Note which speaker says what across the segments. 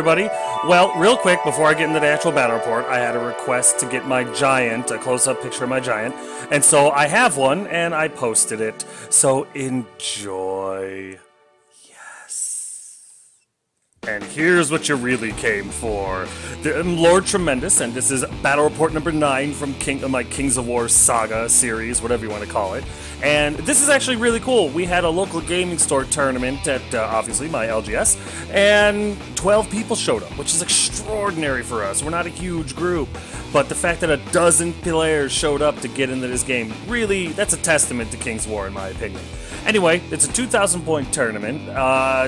Speaker 1: everybody. Well, real quick, before I get into the actual battle report, I had a request to get my giant, a close-up picture of my giant, and so I have one, and I posted it. So enjoy. And here's what you really came for. I'm Lord Tremendous, and this is Battle Report number 9 from my Kings of War saga series, whatever you want to call it. And this is actually really cool. We had a local gaming store tournament at, obviously, my LGS, and 12 people showed up, which is extraordinary for us. We're not a huge group, but the fact that a dozen players showed up to get into this game, really, that's a testament to Kings of War, in my opinion. Anyway, it's a 2,000-point tournament.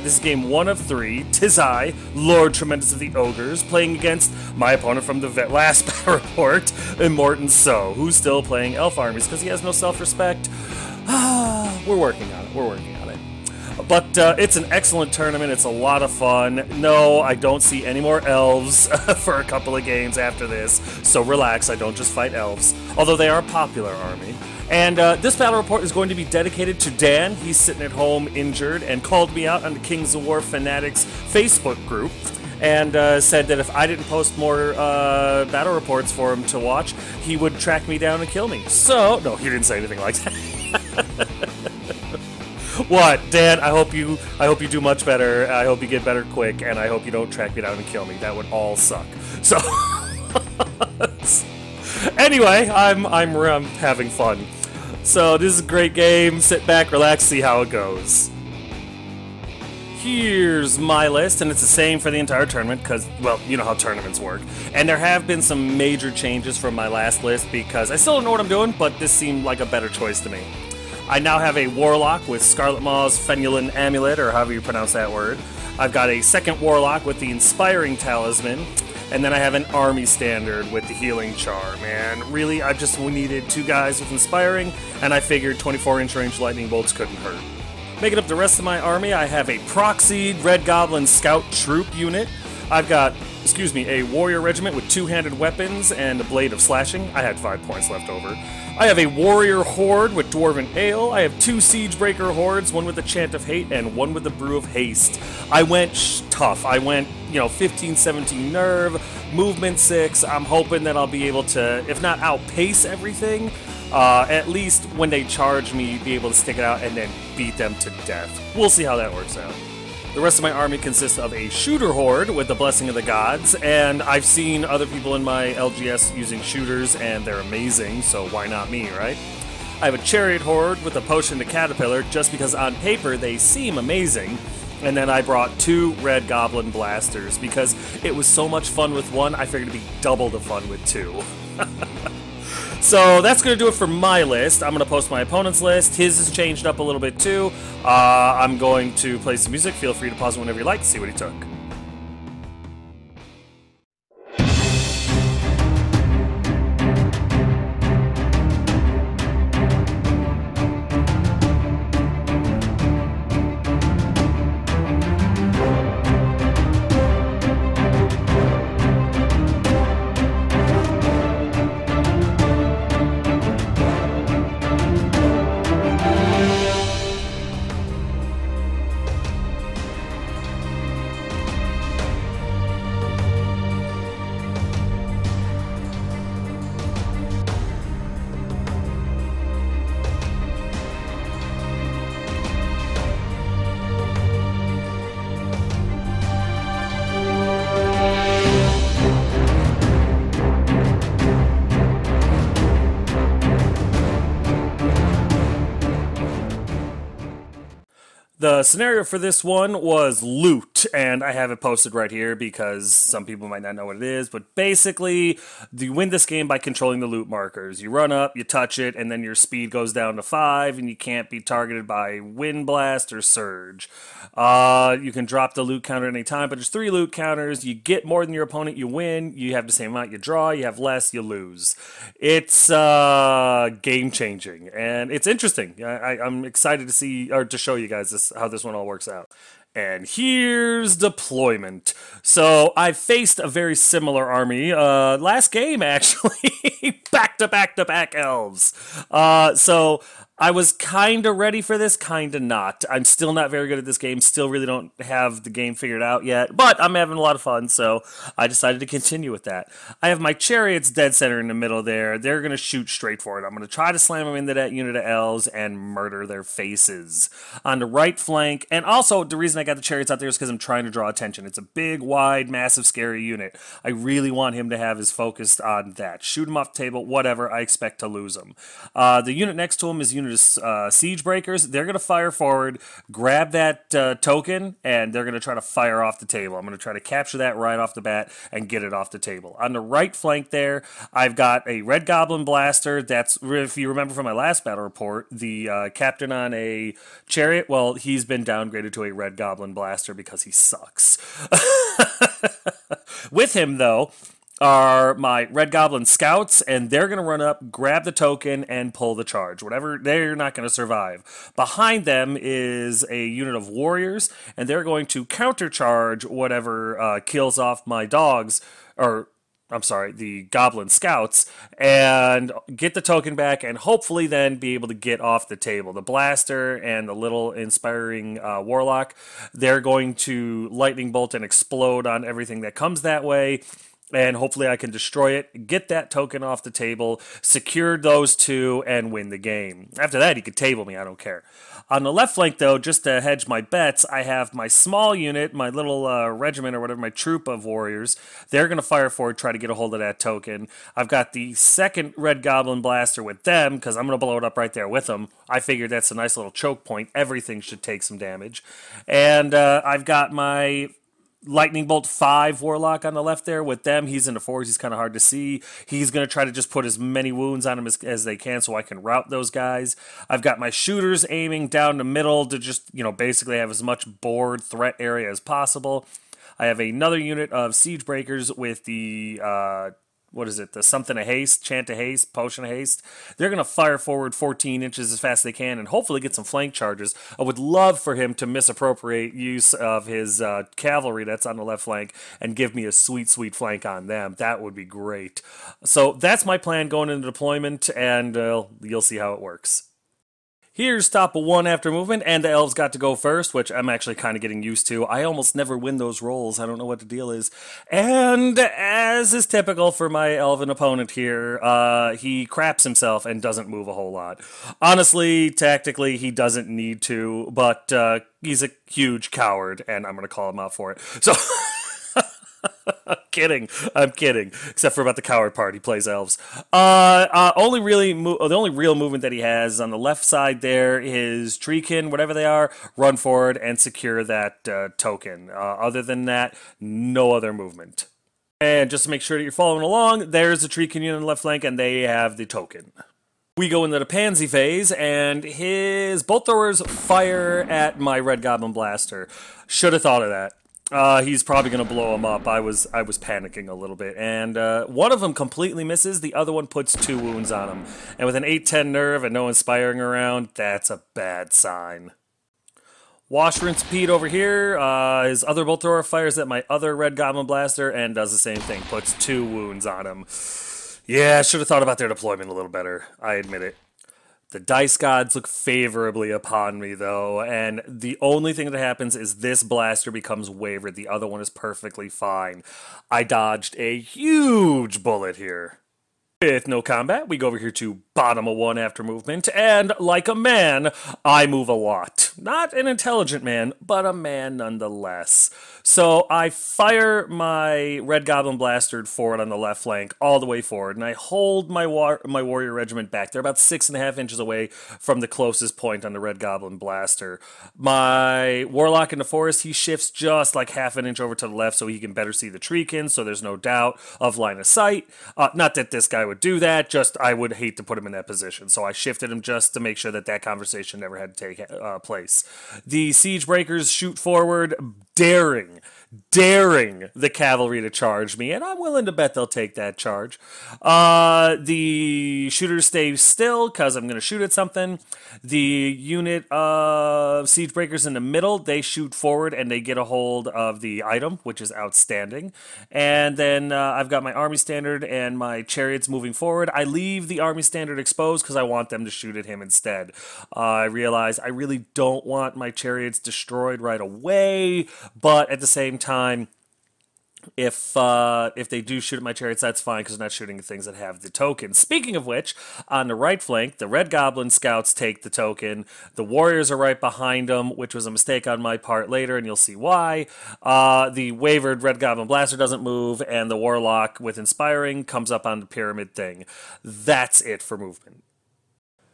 Speaker 1: This is game 1 of 3. Tis I, Lord Tremendous of the Ogres, playing against my opponent from the last battle report, Immortan So, who's still playing elf armies because he has no self-respect. We're working on it. We're working on it. But it's an excellent tournament. It's a lot of fun. No, I don't see any more elves for a couple of games after this, so relax. I don't just fight elves, although they are a popular army. And this battle report is going to be dedicated to Dan. He's sitting at home injured and called me out on the Kings of War Fanatics Facebook group and said that if I didn't post more battle reports for him to watch, he would track me down and kill me. So, no, he didn't say anything like that. What, Dan? I hope you do much better. I hope you get better quick, and I hope you don't track me down and kill me. That would all suck. So, anyway, I'm having fun. So this is a great game. Sit back, relax, see how it goes. Here's my list, and it's the same for the entire tournament because, well, you know how tournaments work. And there have been some major changes from my last list because I still don't know what I'm doing, but this seemed like a better choice to me. I now have a Warlock with Scarlet Maw's Fenulin Amulet, or however you pronounce that word. I've got a second Warlock with the Inspiring Talisman. And then I have an Army Standard with the Healing Charm. And really, I just needed 2 guys with Inspiring, and I figured 24-inch range lightning bolts couldn't hurt. Making up the rest of my army, I have a Proxied Red Goblin Scout Troop unit. I've got, a Warrior Regiment with 2-handed weapons and a Blade of Slashing. I had 5 points left over. I have a Warrior Horde with Dwarven Ale. I have 2 Siegebreaker Hordes, one with the Chant of Hate and one with the Brew of Haste. I went tough. I went, 15, 17 nerve, movement 6. I'm hoping that I'll be able to, if not outpace everything, at least when they charge me, be able to stick it out and then beat them to death. We'll see how that works out. The rest of my army consists of a Shooter Horde with the Blessing of the Gods, and I've seen other people in my LGS using shooters, and they're amazing, so why not me, right? I have a Chariot Horde with a Potion to Caterpillar, just because on paper they seem amazing. And then I brought 2 Red Goblin Blasters, because it was so much fun with 1, I figured it'd be double the fun with 2. So that's going to do it for my list. I'm going to post my opponent's list. His has changed up a little bit too. I'm going to play some music. Feel free to pause it whenever you like to see what he took. The scenario for this one was loot, and I have it posted right here because some people might not know what it is, but basically, you win this game by controlling the loot markers. You run up, you touch it, and then your speed goes down to 5, and you can't be targeted by Wind Blast or Surge. You can drop the loot counter at any time, but there's 3 loot counters. You get more than your opponent, you win. You have the same amount, you draw. You have less, you lose. It's game-changing, and it's interesting. I'm excited to see, or to show you guys this, how this one all works out. And here's deployment. So I faced a very similar army last game, actually. Back-to-back-to-back elves. So I was kind of ready for this, kind of not. I'm still not very good at this game. Still really don't have the game figured out yet, but I'm having a lot of fun, so I decided to continue with that. I have my chariots dead center in the middle there. They're going to shoot straight for it. I'm going to try to slam them into that unit of elves and murder their faces. On the right flank, and also the reason I got the chariots out there is because I'm trying to draw attention. It's a big, wide, massive, scary unit. I really want him to have his focus on that. Shoot him off the table, whatever. I expect to lose him. The unit next to him is unit of siege breakers. They're going to fire forward, grab that token, and they're going to try to fire off the table. I'm going to try to capture that right off the bat and get it off the table. On the right flank there, I've got a red goblin blaster. That's, if you remember from my last battle report, the captain on a chariot, well, he's been downgraded to a red goblin blaster because he sucks. With him, though, are my Red Goblin Scouts, and they're going to run up, grab the token, and pull the charge. Whatever, they're not going to survive. Behind them is a unit of warriors, and they're going to countercharge whatever kills off my dogs, or I'm sorry, the Goblin Scouts, and get the token back, and hopefully then be able to get off the table. The Blaster and the little inspiring Warlock, they're going to lightning bolt and explode on everything that comes that way. And hopefully I can destroy it, get that token off the table, secure those two, and win the game. After that, he could table me, I don't care. On the left flank, though, just to hedge my bets, I have my small unit, my little regiment or whatever, my troop of warriors. They're going to fire forward, try to get a hold of that token. I've got the second Red Goblin Blaster with them, because I'm going to blow it up right there with them. I figured that's a nice little choke point. Everything should take some damage. And I've got my Lightning Bolt 5 Warlock on the left there with them. He's in the fours. He's kind of hard to see. He's going to try to just put as many wounds on him as they can so I can rout those guys. I've got my shooters aiming down the middle to just, basically have as much board threat area as possible. I have another unit of Siege Breakers with the the something of haste, chant of haste, potion of haste. They're going to fire forward 14 inches as fast as they can and hopefully get some flank charges. I would love for him to misappropriate use of his cavalry that's on the left flank and give me a sweet, sweet flank on them. That would be great. So that's my plan going into deployment, and you'll see how it works. Here's stop of one after movement, and the elves got to go first, which I'm actually kind of getting used to. I almost never win those rolls. I don't know what the deal is. And as is typical for my elven opponent here, he craps himself and doesn't move a whole lot. Honestly, tactically, he doesn't need to, but he's a huge coward, and I'm going to call him out for it. So... I'm kidding. Except for about the coward part, he plays elves. The only real movement that he has on the left side there is Treekin, whatever they are, run forward and secure that token. Other than that, no other movement. And just to make sure that you're following along, there's the Treekin unit on the left flank, and they have the token. We go into the pansy phase, and his bolt throwers fire at my Red Goblin Blaster. Should have thought of that. He's probably going to blow him up. I was panicking a little bit. And one of them completely misses. The other one puts 2 wounds on him. And with an 8-10 nerve and no inspiring around, that's a bad sign. Wash, rinse, repeat over here. His other bolt thrower fires at my other Red Goblin Blaster and does the same thing. Puts 2 wounds on him. Yeah, I should have thought about their deployment a little better. I admit it. The dice gods look favorably upon me, though, and the only thing that happens is this blaster becomes wavered. The other one is perfectly fine. I dodged a huge bullet here. With no combat, we go over here to bottom of one after movement, and like a man, I move a lot. Not an intelligent man, but a man nonetheless. So I fire my Red Goblin Blaster forward on the left flank, all the way forward, and I hold my warrior regiment back. They're about 6.5 inches away from the closest point on the Red Goblin Blaster. My Warlock in the forest, he shifts just like half an inch over to the left so he can better see the Treekin, so there's no doubt of line of sight. Not that this guy would do that, just I would hate to put him in that position. So I shifted him just to make sure that conversation never had to take place. place. The siege breakers shoot forward, daring the cavalry to charge me, and I'm willing to bet they'll take that charge. The shooters stay still because I'm going to shoot at something. The unit of siege breakers in the middle, they shoot forward and they get a hold of the item, which is outstanding. And then I've got my army standard and my chariots moving forward. I leave the army standard exposed because I want them to shoot at him instead. I realize I really don't want my chariots destroyed right away, but at the same time, if they do shoot at my chariots, that's fine because they're not shooting at things that have the token. Speaking of which, on the right flank, the Red Goblin Scouts take the token. The Warriors are right behind them, which was a mistake on my part later, and you'll see why. The wavered Red Goblin Blaster doesn't move, and the Warlock with Inspiring comes up on the pyramid thing. That's it for movement.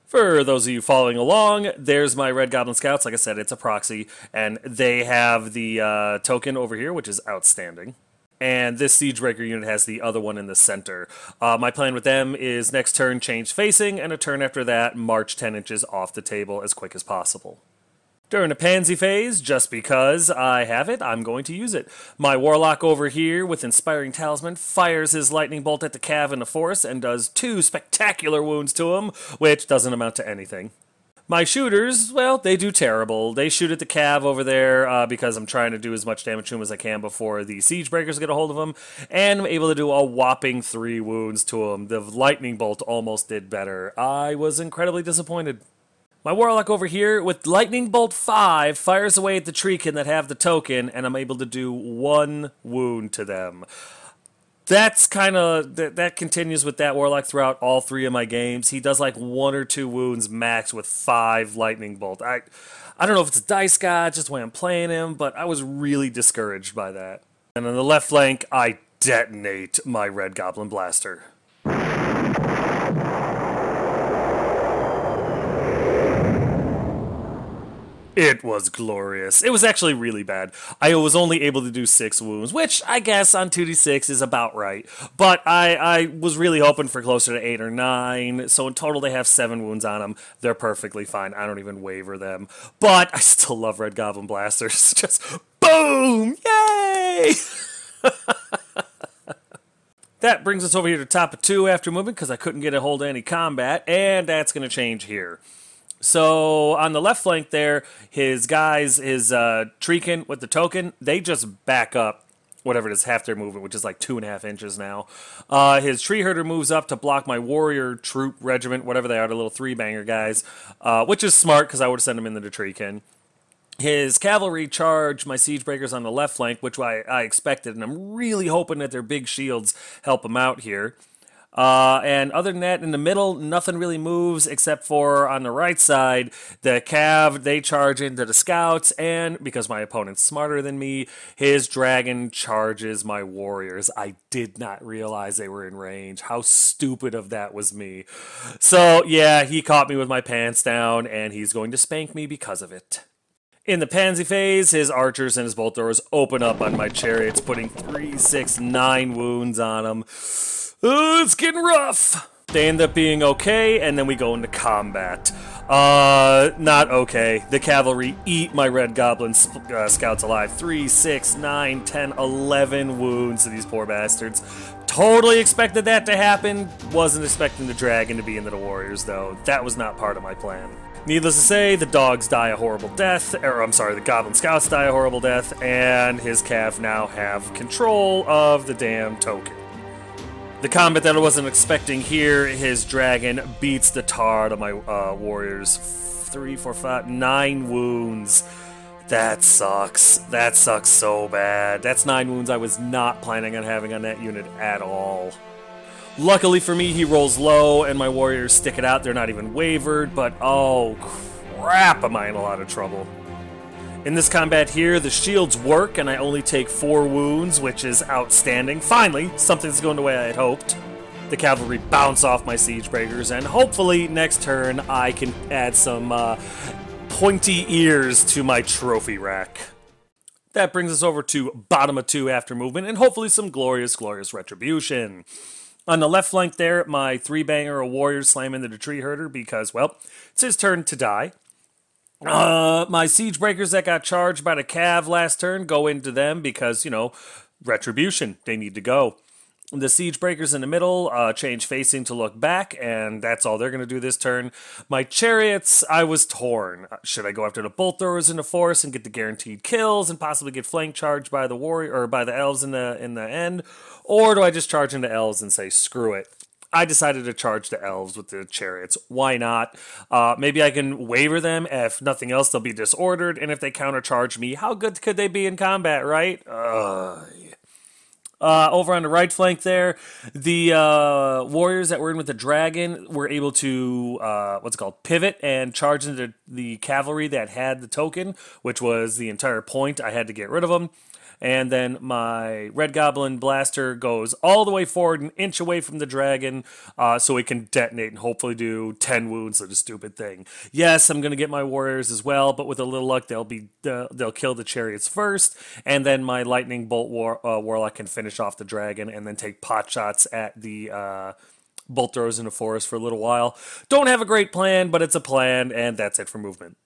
Speaker 1: For those of you following along, there's my Red Goblin Scouts. Like I said, it's a proxy, and they have the token over here, which is outstanding. And this Siegebreaker unit has the other one in the center. My plan with them is next turn change facing, and a turn after that march 10 inches off the table as quick as possible. During the pansy phase, just because I have it, I'm going to use it. My Warlock over here with Inspiring Talisman fires his lightning bolt at the cav in the force and does 2 spectacular wounds to him, which doesn't amount to anything. My shooters, well, they do terrible. They shoot at the cav over there because I'm trying to do as much damage to him as I can before the siege breakers get a hold of him, and I'm able to do a whopping 3 wounds to him. The lightning bolt almost did better. I was incredibly disappointed. My Warlock over here with Lightning Bolt 5 fires away at the Treekin that have the token, and I'm able to do 1 wound to them. That's kind of, that continues with that Warlock throughout all 3 of my games. He does like 1 or 2 wounds max with 5 Lightning Bolt. I don't know if it's a dice god, just the way I'm playing him, but I was really discouraged by that. And on the left flank, I detonate my Red Goblin Blaster. It was glorious. It was actually really bad. I was only able to do 6 wounds, which I guess on 2d6 is about right. But I was really hoping for closer to 8 or 9. So in total they have 7 wounds on them. They're perfectly fine. I don't even waver them. But I still love Red Goblin Blasters. Just boom! Yay! That brings us over here to top of 2 after movement because I couldn't get a hold of any combat. And that's going to change here. So on the left flank there, his guys, his Treekin with the token, they just back up whatever it is, half their movement, which is like 2.5 inches now. His Tree Herder moves up to block my Warrior Troop Regiment, whatever they are, the little 3-banger guys, which is smart because I would have sent him into the Treekin. His cavalry charge my siege breakers on the left flank, which I expected, and I'm really hoping that their big shields help him out here. And other than that, in the middle, nothing really moves except for on the right side, the cav, they charge into the scouts, and because my opponent's smarter than me, his dragon charges my warriors. I did not realize they were in range. How stupid of that was me. So, yeah, he caught me with my pants down, and he's going to spank me because of it. In the pansy phase, his archers and his bolt throwers open up on my chariots, putting 3, 6, 9 wounds on them. It's getting rough. They end up being okay, and then we go into combat. Not okay. The cavalry eat my Red Goblin scouts alive. 3, 6, 9, 10, 11 wounds to these poor bastards. Totally expected that to happen. Wasn't expecting the dragon to be into the warriors, though. That was not part of my plan. Needless to say, the dogs die a horrible death, or I'm sorry, the Goblin Scouts die a horrible death, and his cav now have control of the damn token. The combat that I wasn't expecting here, his dragon beats the tar out of my warriors. 3, 4, 5, 9 wounds. That sucks. That sucks so bad. That's 9 wounds I was not planning on having on that unit at all. Luckily for me, he rolls low, and my warriors stick it out. They're not even wavered, but oh crap, am I in a lot of trouble. In this combat here, the shields work, and I only take 4 wounds, which is outstanding. Finally, something's going the way I had hoped. The cavalry bounce off my siege breakers, and hopefully next turn I can add some pointy ears to my trophy rack. That brings us over to bottom of 2 after movement, and hopefully some glorious, glorious retribution. On the left flank there, my 3-banger of warriors slam into the Tree Herder because, well, it's his turn to die. My siege breakers that got charged by the Cav last turn go into them because, retribution. They need to go. The siege breakers in the middle change facing to look back, and that's all they're going to do this turn. My chariots, I was torn. Should I go after the bolt throwers in the forest and get the guaranteed kills and possibly get flank charged by the warrior or by the elves in the end, or do I just charge into elves and say screw it? I decided to charge the elves with the chariots. Why not? Maybe I can waver them. If nothing else, they'll be disordered, and if they countercharge me, how good could they be in combat, right? Over on the right flank there, the warriors that were in with the dragon were able to, pivot and charge into the cavalry that had the token, which was the entire point. I had to get rid of them. And then my red goblin blaster goes all the way forward, an inch away from the dragon, so it can detonate and hopefully do 10 wounds to the stupid thing. Yes, I'm going to get my warriors as well, but with a little luck, they'll kill the chariots first, and then my lightning bolt warlock can finish off the dragon and then take pot shots at the bolt throwers in the forest for a little while. Don't have a great plan, but it's a plan, and that's it for movement.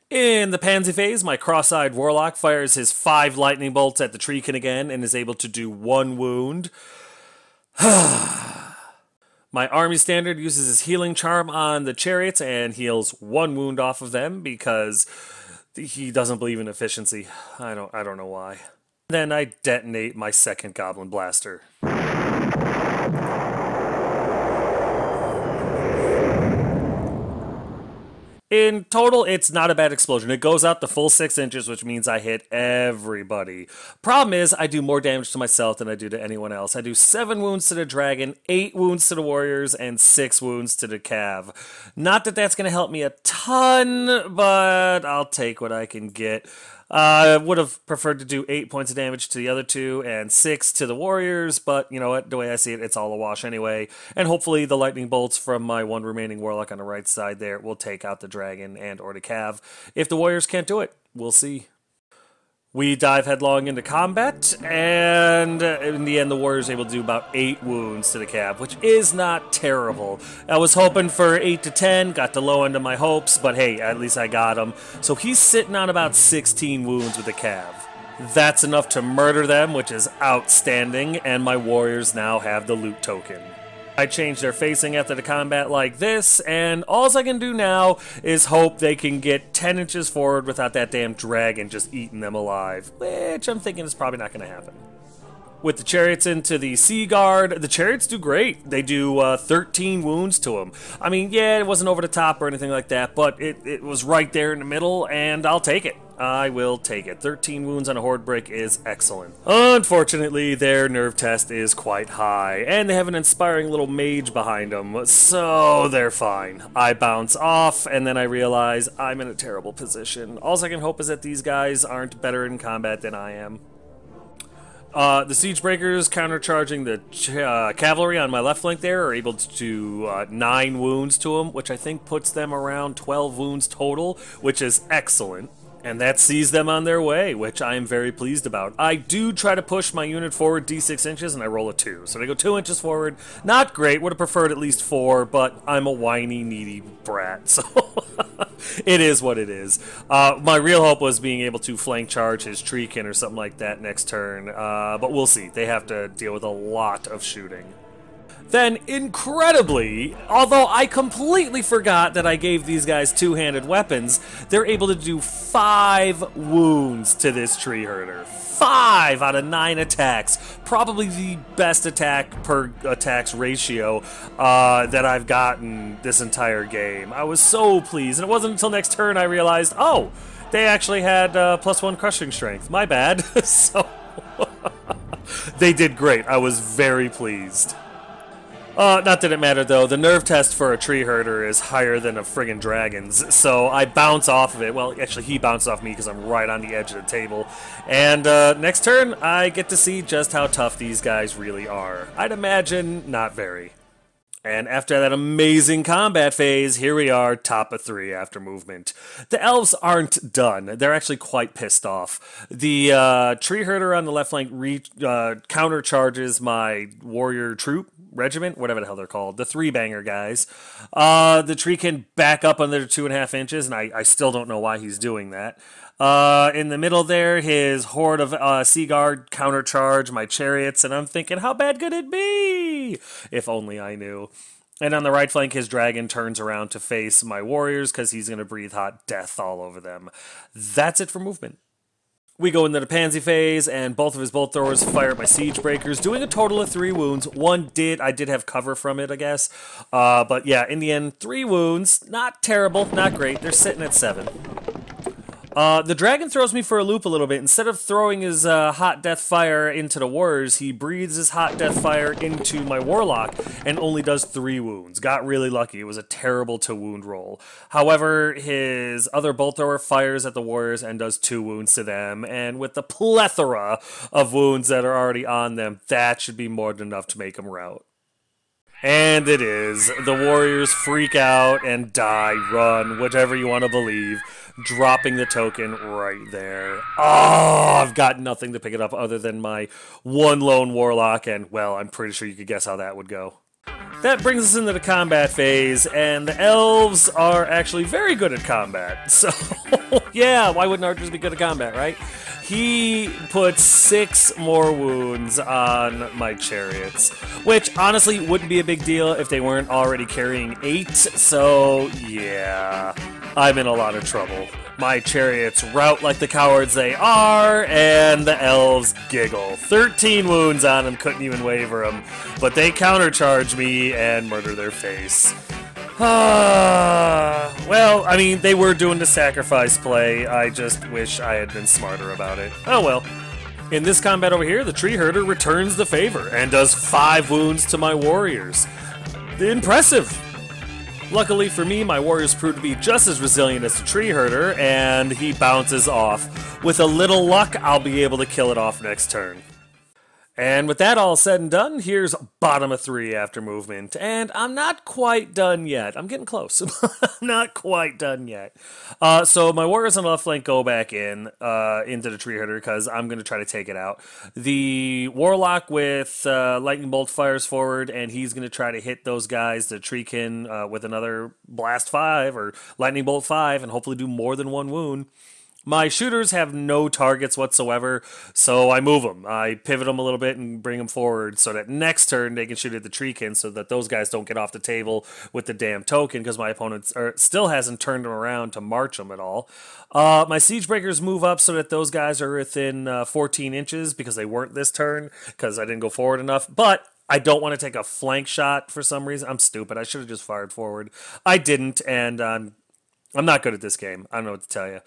Speaker 1: In the pansy phase, my cross-eyed warlock fires his 5 lightning bolts at the treekin again and is able to do 1 wound. My army standard uses his healing charm on the chariots and heals 1 wound off of them because he doesn't believe in efficiency. I don't know why. Then I detonate my second goblin blaster. In total, it's not a bad explosion. It goes out the full 6 inches, which means I hit everybody. Problem is, I do more damage to myself than I do to anyone else. I do 7 wounds to the dragon, 8 wounds to the warriors, and 6 wounds to the cav. Not that that's going to help me a ton, but I'll take what I can get. I would have preferred to do 8 points of damage to the other 2 and 6 to the warriors, but you know what? The way I see it, it's all a wash anyway. And hopefully the lightning bolts from my 1 remaining warlock on the right side there will take out the dragon and or the cav. If the warriors can't do it, we'll see. We dive headlong into combat, and in the end, the warrior's able to do about 8 wounds to the cav, which is not terrible. I was hoping for 8 to 10, got the low end of my hopes, but hey, at least I got him. So he's sitting on about 16 wounds with the cav. That's enough to murder them, which is outstanding, and my warriors now have the loot token. I change their facing after the combat like this, and all I can do now is hope they can get 10 inches forward without that damn dragon just eating them alive, which I'm thinking is probably not going to happen. With the chariots into the sea guard, the chariots do great. They do 13 wounds to them. I mean, yeah, it wasn't over the top or anything like that, but it was right there in the middle, and I'll take it. I will take it. 13 wounds on a horde break is excellent. Unfortunately, their nerve test is quite high, and they have an inspiring little mage behind them, so they're fine. I bounce off, and then I realize I'm in a terrible position. All I can hope is that these guys aren't better in combat than I am. The siege breakers countercharging the cavalry on my left flank there are able to do 9 wounds to them, which I think puts them around 12 wounds total, which is excellent. And that sees them on their way, which I am very pleased about. I do try to push my unit forward d6 inches, and I roll a 2. So they go 2 inches forward. Not great. Would have preferred at least 4, but I'm a whiny, needy brat, so it is what it is. My real hope was being able to flank charge his treekin or something like that next turn, but we'll see. They have to deal with a lot of shooting. Then, incredibly, although I completely forgot that I gave these guys 2-handed weapons, they're able to do 5 wounds to this tree herder. 5 out of 9 attacks. Probably the best attack per attacks ratio that I've gotten this entire game. I was so pleased, and it wasn't until next turn I realized, oh, they actually had +1 crushing strength. My bad. So, they did great. I was very pleased. Not that it mattered, though. The nerve test for a tree herder is higher than a friggin' dragon's, so I bounce off of it. Well, actually, he bounced off me because I'm right on the edge of the table. And next turn, I get to see just how tough these guys really are. I'd imagine not very. And after that amazing combat phase, here we are, top of 3 after movement. The elves aren't done. They're actually quite pissed off. The tree herder on the left flank countercharges my warrior troop, regiment, whatever the hell they're called, the 3-banger guys. The tree can back up under 2.5 inches, and I still don't know why he's doing that. In the middle there, his horde of Sea Guard countercharge my chariots, and I'm thinking, how bad could it be? If only I knew. And on the right flank, his dragon turns around to face my warriors because he's going to breathe hot death all over them. That's it for movement. We go into the pansy phase, and both of his bolt throwers fire at my siege breakers, doing a total of 3 wounds. I did have cover from it, I guess. But yeah, in the end, 3 wounds. Not terrible, not great. They're sitting at 7. The dragon throws me for a loop a little bit. Instead of throwing his hot death fire into the warriors, he breathes his hot death fire into my warlock and only does 3 wounds. Got really lucky. It was a terrible to wound roll. However, his other bolt thrower fires at the warriors and does 2 wounds to them. And with the plethora of wounds that are already on them, that should be more than enough to make them rout. And it is. The warriors freak out and die, run, whatever you want to believe, dropping the token right there. Oh, I've got nothing to pick it up other than my 1 lone warlock, and, well, I'm pretty sure you could guess how that would go. That brings us into the combat phase, and the elves are actually very good at combat. So, yeah, why wouldn't archers be good at combat, right? He puts 6 more wounds on my chariots, which honestly wouldn't be a big deal if they weren't already carrying 8, so yeah, I'm in a lot of trouble. My chariots rout like the cowards they are, and the elves giggle. 13 wounds on them, couldn't even waver them, but they countercharge me and murder their face. Well, I mean, they were doing the sacrifice play. I just wish I had been smarter about it. Oh well. In this combat over here, the tree herder returns the favor and does 5 wounds to my warriors. Impressive! Luckily for me, my warriors proved to be just as resilient as the tree herder, and he bounces off. With a little luck, I'll be able to kill it off next turn. And with that all said and done, here's bottom of 3 after movement. And I'm not quite done yet. I'm getting close. Not quite done yet. So my warriors on the left flank go back into the tree herder because I'm going to try to take it out. The warlock with lightning bolt fires forward, and he's going to try to hit those guys, the treekin, with another blast 5 or lightning bolt 5, and hopefully do more than 1 wound. My shooters have no targets whatsoever, so I move them. I pivot them a little bit and bring them forward so that next turn they can shoot at the treekin so that those guys don't get off the table with the damn token because my opponent still hasn't turned them around to march them at all. My siege breakers move up so that those guys are within 14 inches because they weren't this turn because I didn't go forward enough, but I don't want to take a flank shot for some reason. I'm stupid. I should have just fired forward. I didn't, and I'm not good at this game. I don't know what to tell you.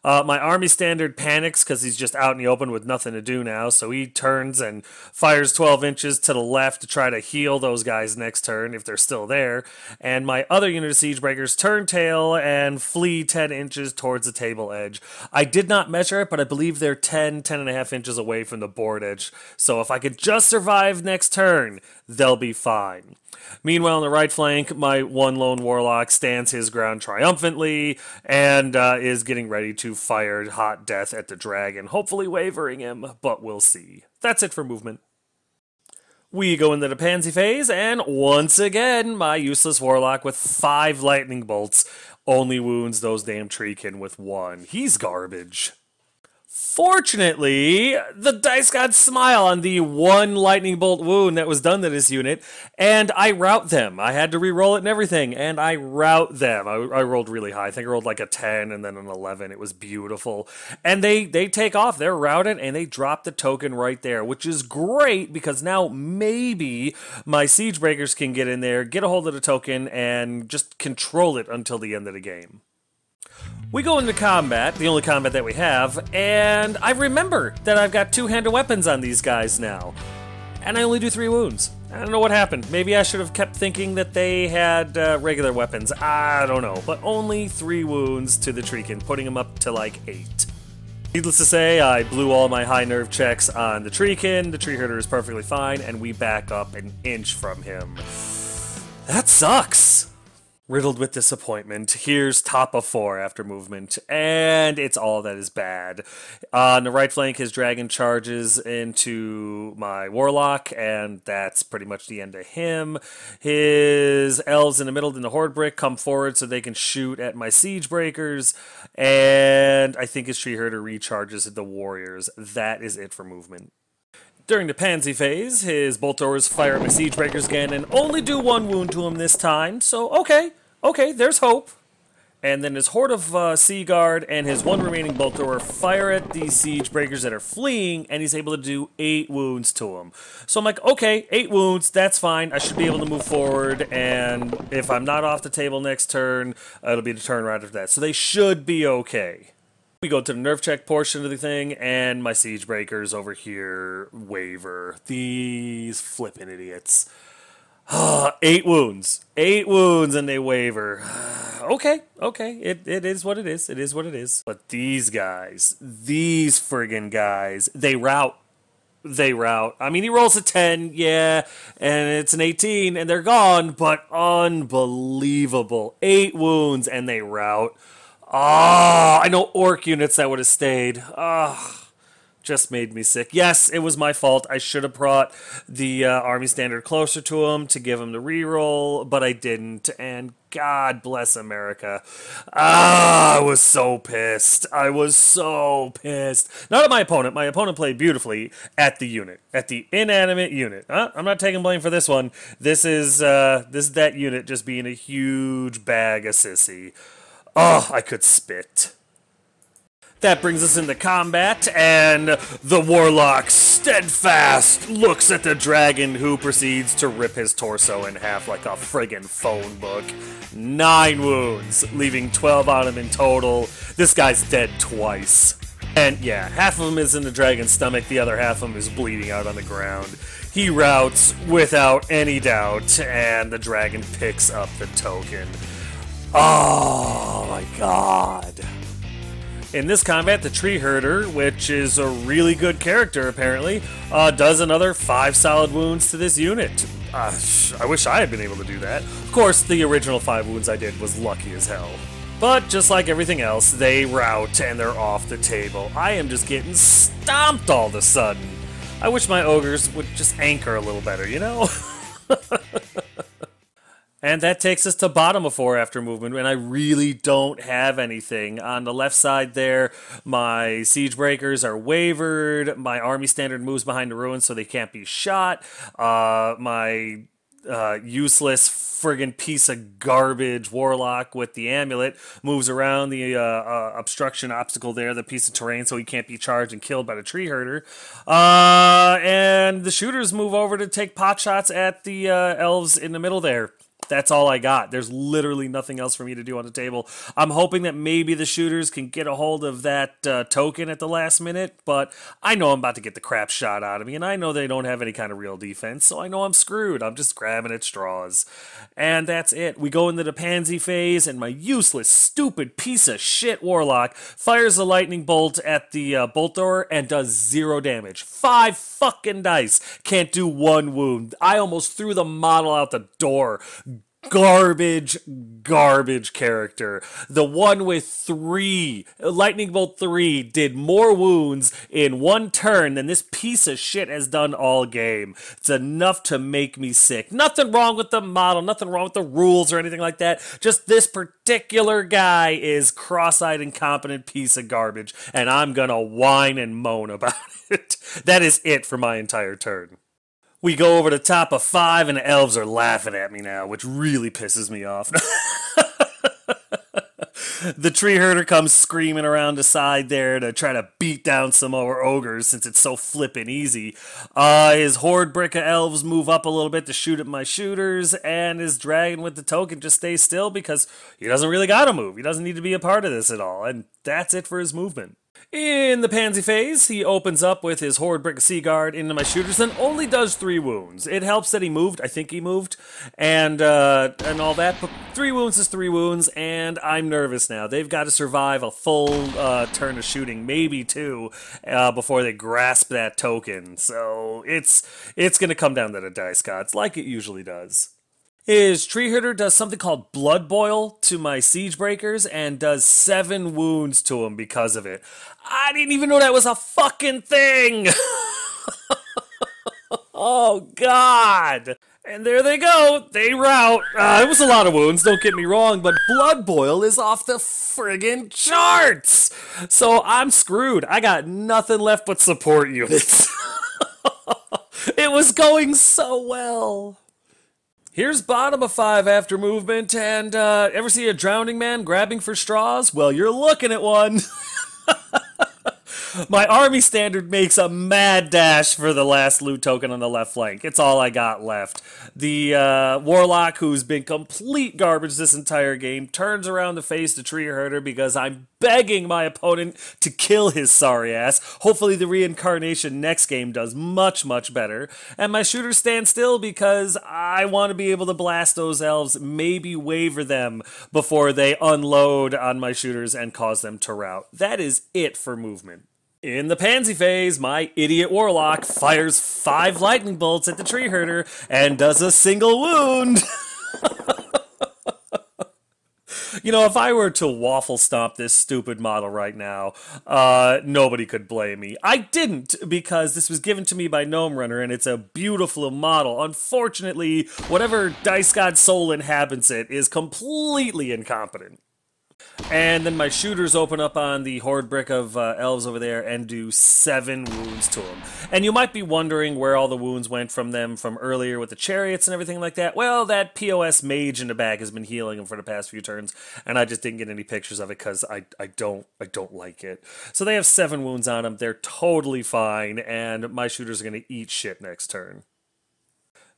Speaker 1: My army standard panics because he's just out in the open with nothing to do now, so he turns and fires 12 inches to the left to try to heal those guys next turn if they're still there. And my other unit of siege breakers turn tail and flee 10 inches towards the table edge. I did not measure it, but I believe they're 10.5 inches away from the board edge. So if I could just survive next turn, they'll be fine. Meanwhile, on the right flank, my 1 lone warlock stands his ground triumphantly and is getting ready to fire hot death at the dragon, hopefully wavering him, but we'll see. That's it for movement. We go into the pansy phase, and once again, my useless warlock with 5 lightning bolts only wounds those damn treekin with 1. He's garbage. Fortunately, the dice god smile on the 1 lightning bolt wound that was done to this unit, and I rout them. I had to re-roll it and everything, and I rout them. I rolled really high. I think I rolled like a 10 and then an 11. It was beautiful. And they take off. They're routed, and they drop the token right there, which is great because now maybe my siege breakers can get in there, get a hold of the token, and just control it until the end of the game. We go into combat, the only combat that we have, and I remember that I've got 2-handed weapons on these guys now. And I only do 3 wounds. I don't know what happened. Maybe I should have kept thinking that they had regular weapons. I don't know. But only 3 wounds to the treekin, putting him up to like 8. Needless to say, I blew all my high nerve checks on the treekin. The tree herder is perfectly fine, and we back up an inch from him. That sucks. Riddled with disappointment. Here's top of 4 after movement, and it's all that is bad. On the right flank, his dragon charges into my warlock, and that's pretty much the end of him. His elves in the middle in the horde brick come forward so they can shoot at my siege breakers, and I think his tree herder recharges at the warriors. That is it for movement. During the pansy phase, his bolt throwers fire at my siege breakers again and only do 1 wound to him this time, so okay, there's hope. And then his horde of sea guard and his 1 remaining bolt thrower fire at the siege breakers that are fleeing, and he's able to do 8 wounds to them. So I'm like, okay, 8 wounds, that's fine. I should be able to move forward, and if I'm not off the table next turn, it'll be the turn right after that. So they should be okay. We go to the nerf check portion of the thing, and my siege breakers over here waver. These flippin' idiots. 8 wounds. 8 wounds, and they waver. Okay. It is what it is. It is what it is. But these guys, these friggin' guys, they rout. They rout. I mean, he rolls a 10, yeah, and it's an 18, and they're gone, but unbelievable. 8 wounds, and they rout. I know orc units that would have stayed. Just made me sick. Yes, it was my fault. I should have brought the army standard closer to him to give him the reroll, but I didn't, and God bless America. I was so pissed. I was so pissed. Not at my opponent. My opponent played beautifully at the unit, at the inanimate unit. I'm not taking blame for this one. This is that unit just being a huge bag of sissy. I could spit. That brings us into combat, and the warlock steadfast looks at the dragon, who proceeds to rip his torso in half like a friggin' phone book. 9 wounds, leaving 12 on him in total. This guy's dead twice. And yeah, half of him is in the dragon's stomach, the other half of him is bleeding out on the ground. He routs without any doubt, and the dragon picks up the token. Oh my god. In this combat, the tree herder, which is a really good character apparently, does another 5 solid wounds to this unit. I wish I had been able to do that. Of course, the original 5 wounds I did was lucky as hell. But just like everything else, they rout and they're off the table. I am just getting stomped all of a sudden. I wish my ogres would just anchor a little better, you know? And that takes us to bottom of 4 after movement, and I really don't have anything. On the left side there, my siege breakers are wavered, my army standard moves behind the ruins so they can't be shot, my useless friggin' piece of garbage warlock with the amulet moves around the obstruction obstacle there, the piece of terrain, so he can't be charged and killed by the tree herder. And the shooters move over to take pot shots at the elves in the middle there. That's all I got. There's literally nothing else for me to do on the table. I'm hoping that maybe the shooters can get a hold of that token at the last minute, but I know I'm about to get the crap shot out of me, and I know they don't have any kind of real defense, so I know I'm screwed. I'm just grabbing at straws. And that's it. We go into the pansy phase, and my useless, stupid piece of shit warlock fires a lightning bolt at the bolt thrower and does 0 damage. 5 fucking dice. Can't do 1 wound. I almost threw the model out the door. Garbage character. The one with 3, Lightning Bolt 3, did more wounds in 1 turn than this piece of shit has done all game. It's enough to make me sick. Nothing wrong with the model, nothing wrong with the rules or anything like that. Just this particular guy is cross-eyed, incompetent piece of garbage, and I'm gonna whine and moan about it. That is it for my entire turn. We go over the top of 5, and the elves are laughing at me now, which really pisses me off. The tree herder comes screaming around the side there to try to beat down some more ogres since it's so flippin' easy. His horde brick of elves move up a little bit to shoot at my shooters, and his dragon with the token just stays still because he doesn't really gotta move. He doesn't need to be a part of this at all, and that's it for his movement. In the pansy phase, he opens up with his horde brick of sea guard into my shooters and only does 3 wounds. It helps that he moved. I think he moved, and all that. But 3 wounds is 3 wounds, and I'm nervous now. They've got to survive a full turn of shooting, maybe 2, before they grasp that token. So it's going to come down to the dice gods, like it usually does. His tree herder does something called blood boil to my siege breakers and does 7 wounds to him because of it. I didn't even know that was a fucking thing! Oh, God! And there they go. They rout. It was a lot of wounds, don't get me wrong, but Blood Boil is off the friggin' charts! So I'm screwed. I got nothing left but support units. It was going so well. Here's bottom of 5 after movement, and ever see a drowning man grabbing for straws? Well, you're looking at one. My army standard makes a mad dash for the last loot token on the left flank. It's all I got left. The warlock, who's been complete garbage this entire game, turns around to face the tree herder because I'm begging my opponent to kill his sorry ass. Hopefully the reincarnation next game does much, much better. And my shooters stand still because I want to be able to blast those elves, maybe waver them before they unload on my shooters and cause them to rout. That is it for movement. In the pansy phase, my idiot warlock fires 5 lightning bolts at the tree herder and does a single wound. You know, if I were to waffle stomp this stupid model right now, nobody could blame me. I didn't, because this was given to me by Gnome Runner, and it's a beautiful model. Unfortunately, whatever Dice God soul inhabits it is completely incompetent. And then my shooters open up on the horde brick of elves over there and do 7 wounds to them. And you might be wondering where all the wounds went from them from earlier with the chariots and everything like that. Well, that POS mage in the back has been healing them for the past few turns, and I just didn't get any pictures of it because I don't like it. So they have 7 wounds on them. They're totally fine, and my shooters are going to eat shit next turn.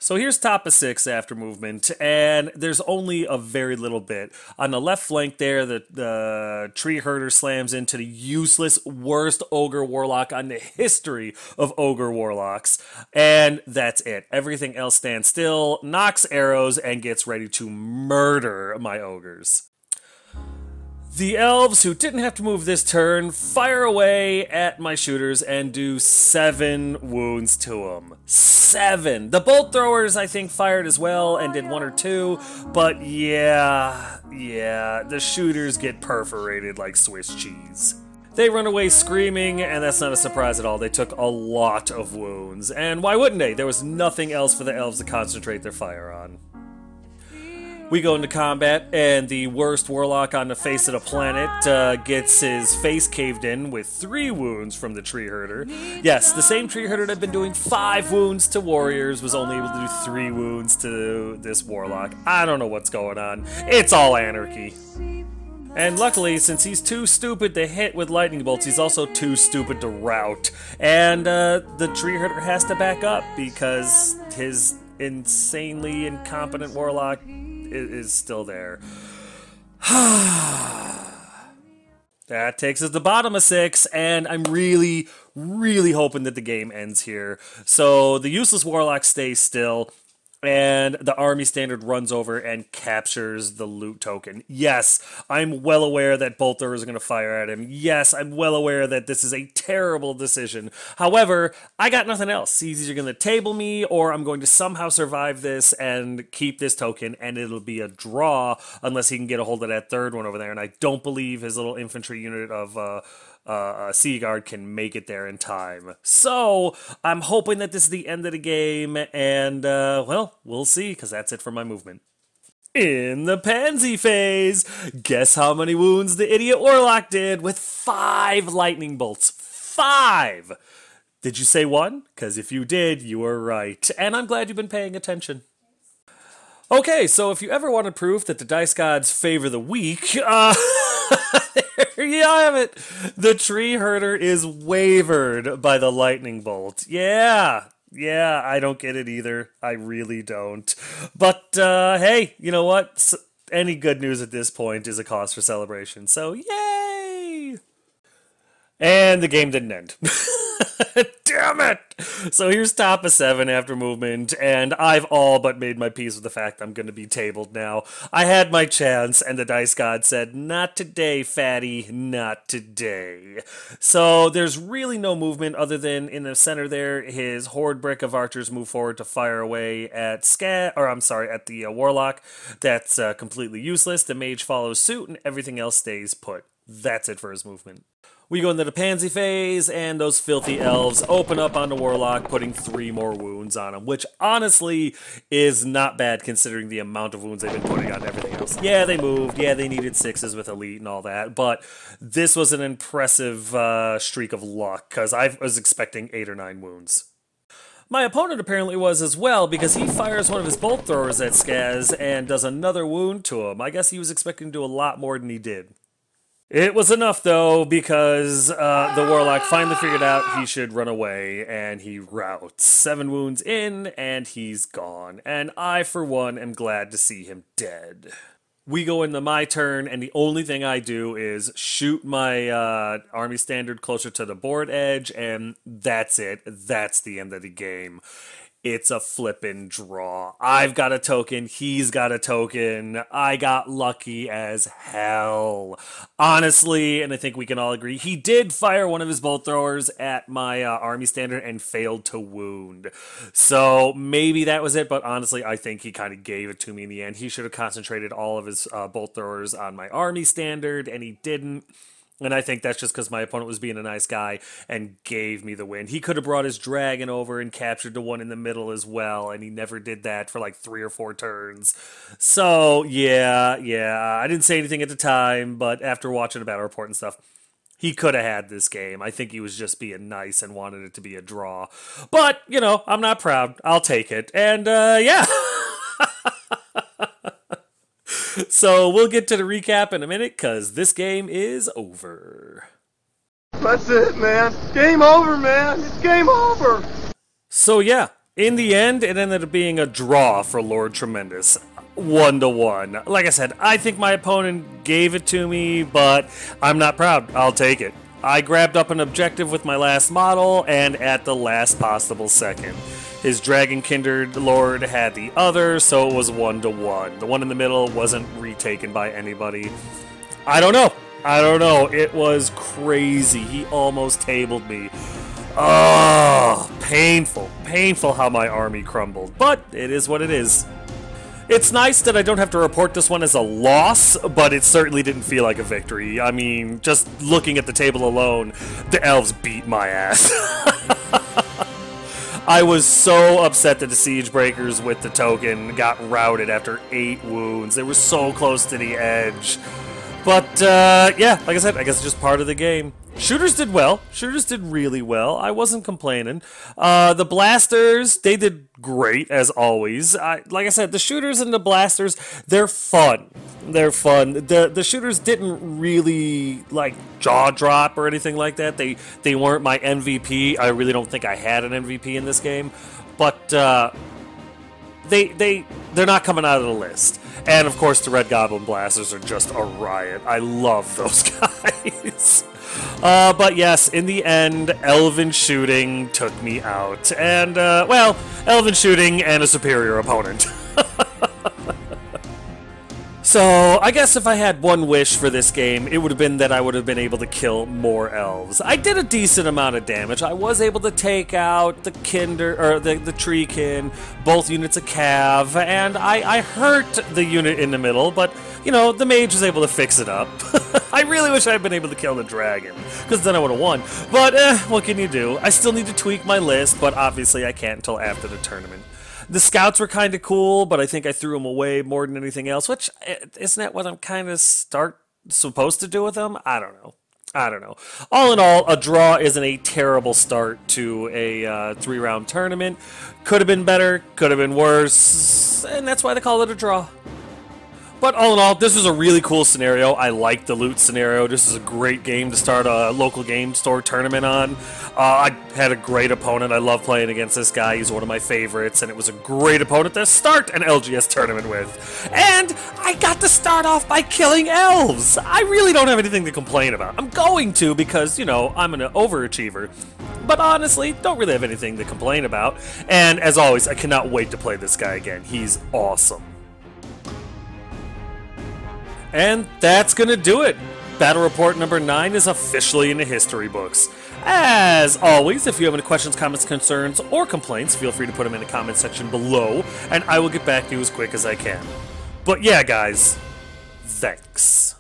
Speaker 1: So here's top of 6 after movement, and there's only a very little bit. On the left flank there, the tree herder slams into the useless, worst ogre warlock on the history of ogre warlocks, and that's it. Everything else stands still, knocks arrows, and gets ready to murder my ogres. The elves, who didn't have to move this turn, fire away at my shooters and do 7 wounds to them. 7! The bolt throwers, I think, fired as well and did 1 or 2, but yeah, the shooters get perforated like Swiss cheese. They run away screaming, and that's not a surprise at all. They took a lot of wounds, and why wouldn't they? There was nothing else for the elves to concentrate their fire on. We go into combat, and the worst warlock on the face of the planet gets his face caved in with 3 wounds from the tree herder. Yes, the same tree herder that had been doing 5 wounds to warriors was only able to do 3 wounds to this warlock. I don't know what's going on. It's all anarchy. And luckily, since he's too stupid to hit with lightning bolts, he's also too stupid to rout. And the tree herder has to back up because his insanely incompetent warlock is still there. That takes us to bottom of 6, and I'm really hoping that the game ends here. So the useless warlock stays still, and the army standard runs over and captures the loot token. Yes, I'm well aware that bolt throwers are going to fire at him. Yes, I'm well aware that this is a terrible decision. However, I got nothing else. He's either going to table me, or I'm going to somehow survive this and keep this token, and it'll be a draw unless he can get a hold of that 3rd one over there. And I don't believe his little infantry unit of Sea Guard can make it there in time. So I'm hoping that this is the end of the game, and well, we'll see, because that's it for my movement. In the pansy phase, guess how many wounds the idiot warlock did with 5 lightning bolts. 5! Did you say 1? Because if you did, you were right. And I'm glad you've been paying attention. Okay, so if you ever wanted proof that the dice gods favor the weak, there you have it. The tree herder is wavered by the lightning bolt. Yeah, I don't get it either. I really don't. But, hey, you know what? Any good news at this point is a cause for celebration. So, yay! And the game didn't end. Damn it! So here's top of 7 after movement, and I've all but made my peace with the fact I'm going to be tabled now. I had my chance, and the dice god said, "Not today, fatty, not today." So there's really no movement other than in the center there, his horde brick of archers move forward to fire away at at the warlock. That's completely useless. The mage follows suit, and everything else stays put. That's it for his movement. We go into the pansy phase, and those filthy elves open up on the warlock, putting 3 more wounds on him, which honestly is not bad considering the amount of wounds they've been putting on everything else. Yeah, they moved. Yeah, they needed 6s with elite and all that, but this was an impressive streak of luck, because I was expecting 8 or 9 wounds. My opponent apparently was as well, because he fires one of his bolt throwers at Skaz and does another wound to him. I guess he was expecting to do a lot more than he did. It was enough, though, because the warlock finally figured out he should run away, and he routs. 7 wounds in, and he's gone. And I, for one, am glad to see him dead. We go into my turn, and the only thing I do is shoot my army standard closer to the board edge, and that's it. That's the end of the game. It's a flippin' draw. I've got a token. He's got a token. I got lucky as hell. Honestly, and I think we can all agree, he did fire one of his bolt throwers at my army standard and failed to wound. So maybe that was it, but honestly, I think he kind of gave it to me in the end. He should have concentrated all of his bolt throwers on my army standard, and he didn't. And I think that's just because my opponent was being a nice guy and gave me the win. He could have brought his dragon over and captured the one in the middle as well, and he never did that for like 3 or 4 turns. So, yeah, I didn't say anything at the time, but after watching the battle report and stuff, he could have had this game. I think he was just being nice and wanted it to be a draw. But, you know, I'm not proud. I'll take it. And, yeah. So we'll get to the recap in a minute, because this game is over.
Speaker 2: That's it, man. Game over, man. It's game over.
Speaker 1: So yeah, in the end, it ended up being a draw for Lord Tremendous. 1-1. Like I said, I think my opponent gave it to me, but I'm not proud. I'll take it. I grabbed up an objective with my last model, and at the last possible second. His Dragon Kindred Lord had the other, so it was 1-1. The one in the middle wasn't retaken by anybody. I don't know. It was crazy. He almost tabled me. Oh, painful how my army crumbled. But it is what it is. It's nice that I don't have to report this one as a loss, but it certainly didn't feel like a victory. I mean, just looking at the table alone, the elves beat my ass. I was so upset that the Siege Breakers with the token got routed after 8 wounds. They were so close to the edge. But, yeah, like I said, I guess it's just part of the game. Shooters did well. Shooters did really well. I wasn't complaining. The Blasters, they did great, as always. Like I said, the Shooters and the Blasters, they're fun. They're fun. The Shooters didn't really, like, jaw drop or anything like that. They weren't my MVP. I really don't think I had an MVP in this game. But, they're not coming out of the list. And, of course, the Red Goblin Blasters are just a riot. I love those guys. But yes, in the end, Elven Shooting took me out. And, well, Elven Shooting and a superior opponent. So, I guess if I had one wish for this game, it would have been that I would have been able to kill more elves. I did a decent amount of damage. I was able to take out the the Treekin, both units of Cav, and I hurt the unit in the middle, but, you know, the mage was able to fix it up. I really wish I had been able to kill the dragon, because then I would have won. But, what can you do? I still need to tweak my list, but obviously I can't until after the tournament. The scouts were kind of cool, but I think I threw them away more than anything else, which, isn't that what I'm kind of supposed to do with them? I don't know. All in all, a draw isn't a terrible start to a 3-round tournament. Could have been better, could have been worse, and that's why they call it a draw. But all in all, this was a really cool scenario. I like the loot scenario. This is a great game to start a local game store tournament on. I had a great opponent. I love playing against this guy. He's one of my favorites, and it was a great opponent to start an LGS tournament with. And I got to start off by killing elves. I really don't have anything to complain about. I'm going to because, you know, I'm an overachiever. But honestly, don't really have anything to complain about. And as always, I cannot wait to play this guy again. He's awesome. And that's gonna do it. Battle Report number 9 is officially in the history books. As always, if you have any questions, comments, concerns, or complaints, feel free to put them in the comment section below, and I will get back to you as quick as I can. But yeah, guys, thanks.